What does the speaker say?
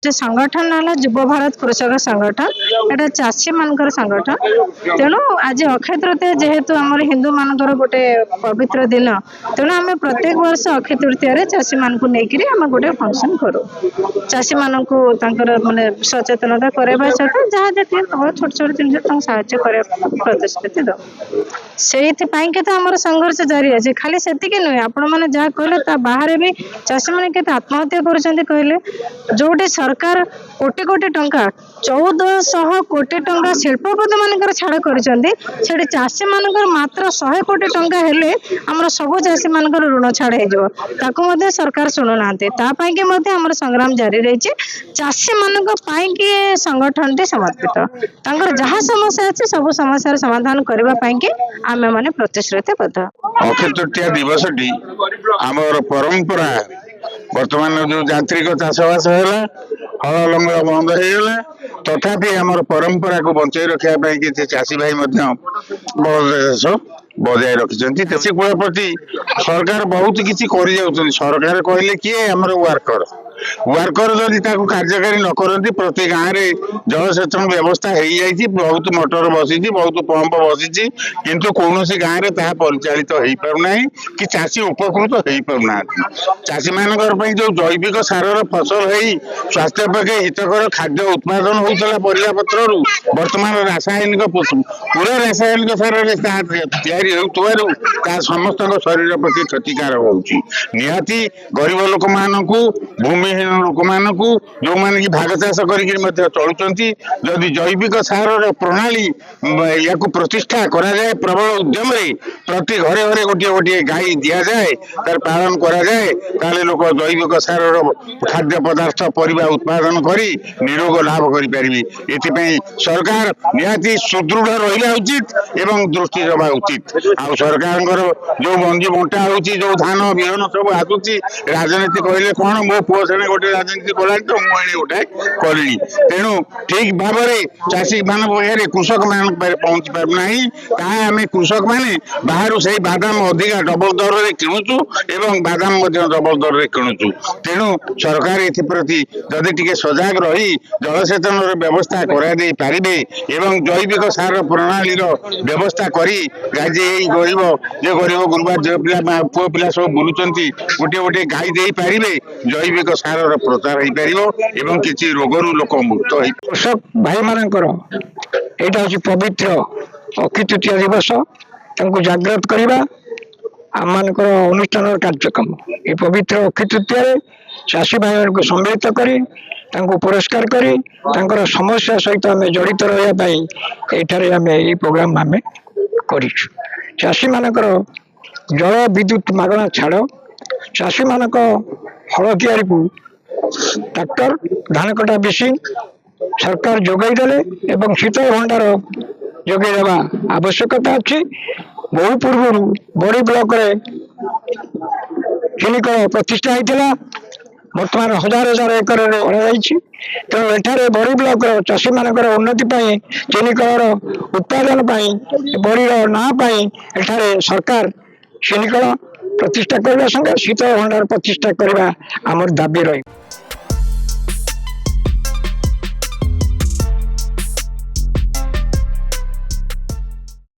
जे संगठन है युव भारत कृषक संगठन एटा चाषी मानकर संगठन तेणु आज अक्षय तृतीया जेहेतु आम हिंदू मानकर गोटे पवित्र दिन तेणु आम प्रत्येक वर्ष अक्षय तृतीया चाषी मान नहीं आम गोटे फंक्शन करूँ चाषी मान माने सचेतनता करवा सहित जहाँ जी छोट छोट जिन साहय कर प्रतिश्रुति दो से तो आम संघर्ष जारी अच्छे खाली से नुहे आपण मैंने जहाँ कहले बाहर भी चाषी मैंने के आत्महत्या कहले जोटे सरकार कोटी कोटी टंका 1400 कोटी टंका शिल्पपति मान छाड़ कर चाषी मान मात्र 100 कोटी टंका हेले आमर सब चाषी मान ऋण छाड़ हो सरकार शुणुना आम संग्राम जारी रही चाषी मान संगठन टी समर्पित जहाँ समस्या अच्छे सब समस्या समाधान करने आम मैंने प्रतिश्रुतिबद्ध। अक्षय तृतीया दिवस टी आमर परंपरा वर्तमान जो यांत्रिक चाषबास है हल लंगर बंद हो तथापि आमर परंपरा को बचाई रखा किसी चाषी भाई बजाय रखिंट कृषि कूल प्रति सरकार बहुत किसी कर सरकार कहले किए आमर वर्कर वर्कर जदि कार्यकारी न करती प्रति गाँव में जलसेचन व्यवस्था हो जाए बहुत मोटर बसी बहुत पंप बसी किंतु कौन गाँव में ताहा परिचालित हो पारना कि चाषी उपकृत हो पारना चाषी मान जो जैविक सारर फसल हो स्वास्थ्य पक्षे हितकर खाद्य उत्पादन होता परिया पत्र वर्तमान रासायनिक पूरा रासायनिक सार समस्त शरीर प्रति क्षतिकारक होती गरीब लोक मान भूमिहीन लोक मान जो मैंने भाग चाष करुँच जदि जैविक सार प्रणाली या प्रतिष्ठा करा जाए प्रबल उद्यम प्रति घरे घरे गोटे गोटे गाई दि जाए तार पालन करा जाए ताले लोक जैविक सार खाद्य पदार्थ परिबा उत्पादन करी निरोग लाभ करें सरकार निहाती सुदृढ़ रहा उचित एवं दृष्टि देवा उचित आ सरकार जो मंजी बंटा हो जो धान विहन सब आसूची राजनीति कहले कौन मो पुओ से गोटे राजनीति कला तो मुझे गोटे करी तेणु ठीक भाव में चाषी मान पाखे कृषक मान पहुंची पारना आम कृषक मैंने बाहर से बादाम अधिका डबल दर में किणुचु एवं बादाम डबल दर में किणुचु तेणु सरकार एप्रति जदि टी सजग रही जलसेचन व्यवस्था कराई पारे एवं जैविक सार प्रणाली व्यवस्था करी गरीब जो गरीब गुरुबा झील पिला पुओ पिला सब बुलूं गोटे गोटे गाई दे पारे जैविक सार प्रचार हो पार एवं किसी रोगरू लोक मुक्त हो कृषक भाई मानकर यहाँ हूँ पवित्र अक्षय तृतीया दिवस जागृत करवा आम मानकर अनुष्ठान कार्यक्रम ये पवित्र अक्षय तृतीया चाषी भाई को सम्मिलित कर पुरस्कार कर समस्या सहित आम जड़ित रही आम ये प्रोग्राम आम कर चाषी मानकर जल विद्युत मागणा छाड़ चाषी मानक हल तैयारी को ट्रैक्टर धान कटा मेसीन सरकार जोगाई देले एवं शीतल भंडार जोगाई देवा आवश्यकता अच्छी बहु पूर्व बड़ी ब्लॉक रे चिनिकल प्रतिष्ठा होता बर्तमान हजार हजार एकर तेणु एठारे बड़ी ब्लॉक चाषी मानकर उन्नति चिनिकल उत्पादन बड़ीर ना एठारे सरकार चिनिकल प्रतिष्ठा करने संगे शीतल भंडार प्रतिष्ठा करने आमर दाबी रही।